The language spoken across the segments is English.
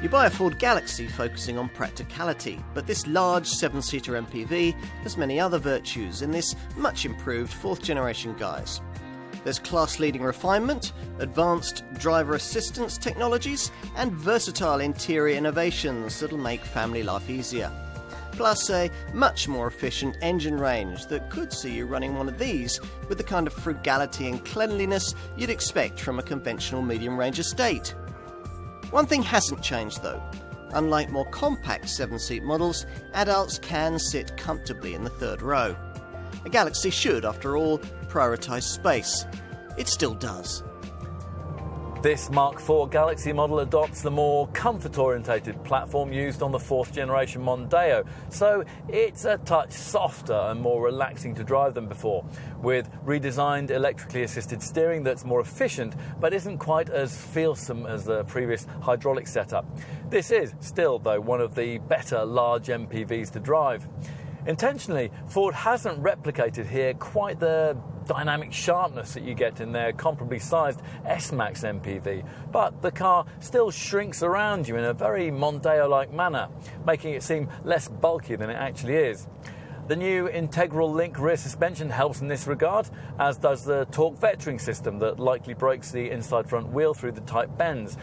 You buy a Ford Galaxy focusing on practicality, but this large 7-seater MPV has many other virtues in this much improved 4th generation guise. There's class-leading refinement, advanced driver assistance technologies, and versatile interior innovations that'll make family life easier. Plus a much more efficient engine range that could see you running one of these with the kind of frugality and cleanliness you'd expect from a conventional medium-range estate. One thing hasn't changed though. Unlike more compact 7-seat models, adults can sit comfortably in the third row. A Galaxy should, after all, prioritise space. It still does. This Mark IV Galaxy model adopts the more comfort-orientated platform used on the 4th generation Mondeo, so it's a touch softer and more relaxing to drive than before, with redesigned electrically assisted steering that's more efficient but isn't quite as feelsome as the previous hydraulic setup. This is still, though, one of the better large MPVs to drive. Intentionally, Ford hasn't replicated here quite the dynamic sharpness that you get in their comparably sized S-Max MPV, but the car still shrinks around you in a very Mondeo-like manner, making it seem less bulky than it actually is. The new integral link rear suspension helps in this regard, as does the torque vectoring system that likely brakes the inside front wheel through the tight bends,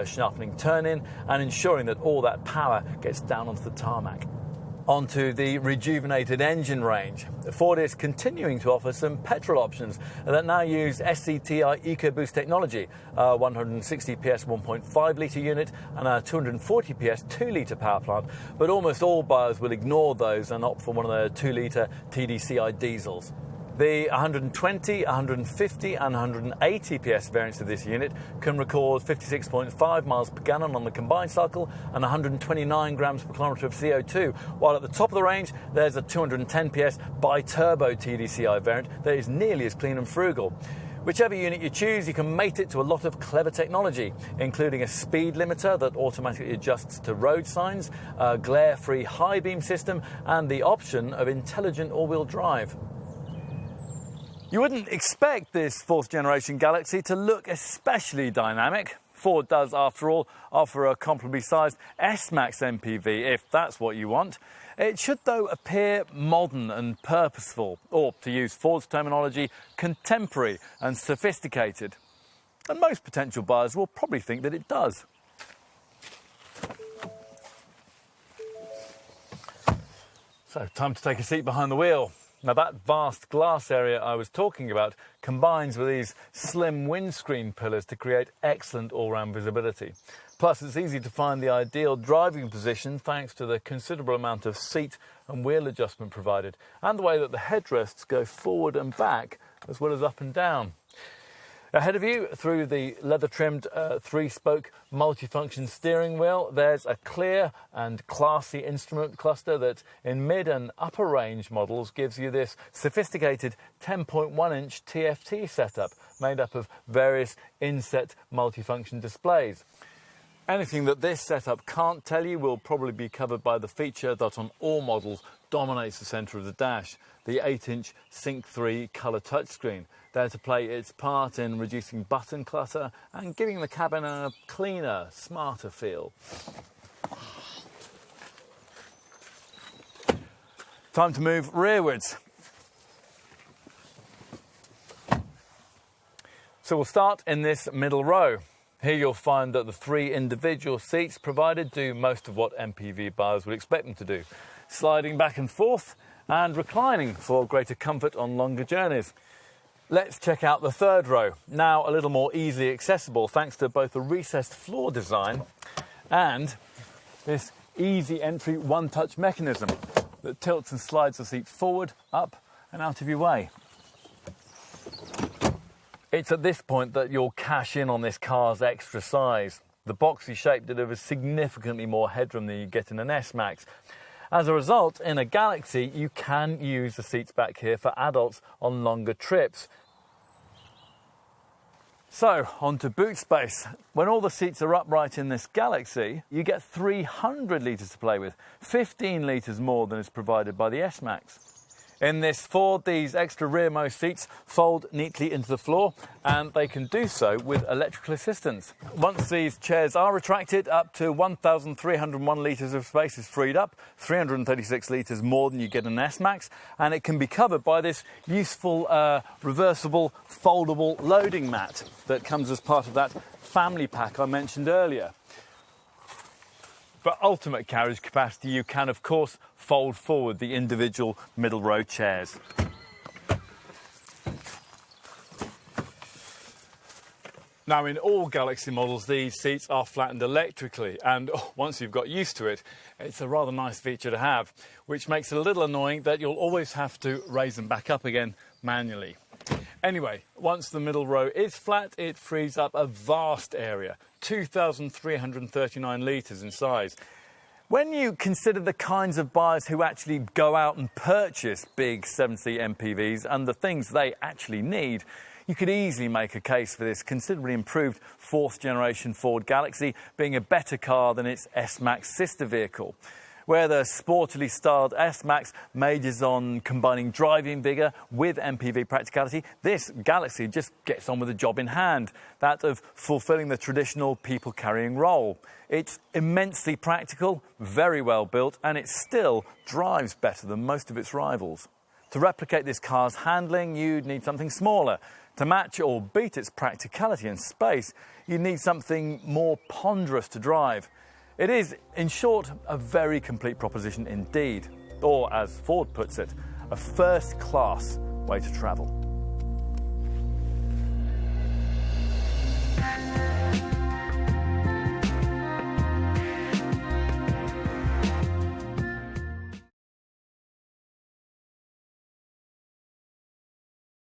sharpening turn-in and ensuring that all that power gets down onto the tarmac. Onto the rejuvenated engine range. Ford is continuing to offer some petrol options that now use SCTI EcoBoost technology, a 160 PS 1.5 litre unit and a 240 PS 2 litre power plant, but almost all buyers will ignore those and opt for one of the 2 litre TDCI diesels. The 120, 150 and 180 PS variants of this unit can record 56.5 miles per gallon on the combined cycle and 129 grams per kilometre of CO2, while at the top of the range there's a 210 PS bi-turbo TDCI variant that is nearly as clean and frugal. Whichever unit you choose, you can mate it to a lot of clever technology, including a speed limiter that automatically adjusts to road signs, a glare-free high beam system and the option of intelligent all-wheel drive. You wouldn't expect this 4th generation Galaxy to look especially dynamic. Ford does, after all, offer a comparably sized S-Max MPV, if that's what you want. It should, though, appear modern and purposeful, or, to use Ford's terminology, contemporary and sophisticated. And most potential buyers will probably think that it does. So, time to take a seat behind the wheel. Now, that vast glass area I was talking about combines with these slim windscreen pillars to create excellent all-round visibility. Plus, it's easy to find the ideal driving position thanks to the considerable amount of seat and wheel adjustment provided, and the way that the headrests go forward and back as well as up and down. Ahead of you, through the leather-trimmed 3-spoke multifunction steering wheel, there's a clear and classy instrument cluster that, in mid and upper range models, gives you this sophisticated 10.1-inch TFT setup made up of various inset multifunction displays. Anything that this setup can't tell you will probably be covered by the feature that on all models dominates the centre of the dash, the 8-inch Sync 3 colour touchscreen, there to play its part in reducing button clutter and giving the cabin a cleaner, smarter feel. Time to move rearwards. So we'll start in this middle row. Here you'll find that the 3 individual seats provided do most of what MPV buyers would expect them to do, sliding back and forth and reclining for greater comfort on longer journeys. Let's check out the third row, now a little more easily accessible thanks to both a recessed floor design and this easy entry one-touch mechanism that tilts and slides the seat forward, up and out of your way. It's at this point that you'll cash in on this car's extra size. The boxy shape delivers significantly more headroom than you get in an S-Max. As a result, in a Galaxy, you can use the seats back here for adults on longer trips. So, on to boot space. When all the seats are upright in this Galaxy, you get 300 litres to play with, 15 litres more than is provided by the S-Max. In this Ford, these extra rearmost seats fold neatly into the floor, and they can do so with electrical assistance. Once these chairs are retracted, up to 1,301 litres of space is freed up, 336 litres more than you get in an S-Max, and it can be covered by this useful reversible foldable loading mat that comes as part of that family pack I mentioned earlier. For ultimate carriage capacity, you can, of course, fold forward the individual middle row chairs. Now, in all Galaxy models, these seats are flattened electrically, and once you've got used to it, it's a rather nice feature to have, which makes it a little annoying that you'll always have to raise them back up again manually. Anyway, once the middle row is flat, it frees up a vast area, 2,339 litres in size. When you consider the kinds of buyers who actually go out and purchase big 7-seat MPVs and the things they actually need, you could easily make a case for this considerably improved fourth-generation Ford Galaxy being a better car than its S-Max sister vehicle. Where the sportily styled S-Max majors on combining driving vigour with MPV practicality, this Galaxy just gets on with the job in hand, that of fulfilling the traditional people-carrying role. It's immensely practical, very well built, and it still drives better than most of its rivals. To replicate this car's handling, you'd need something smaller. To match or beat its practicality and space, you'd need something more ponderous to drive. It is, in short, a very complete proposition indeed, or as Ford puts it, a first-class way to travel.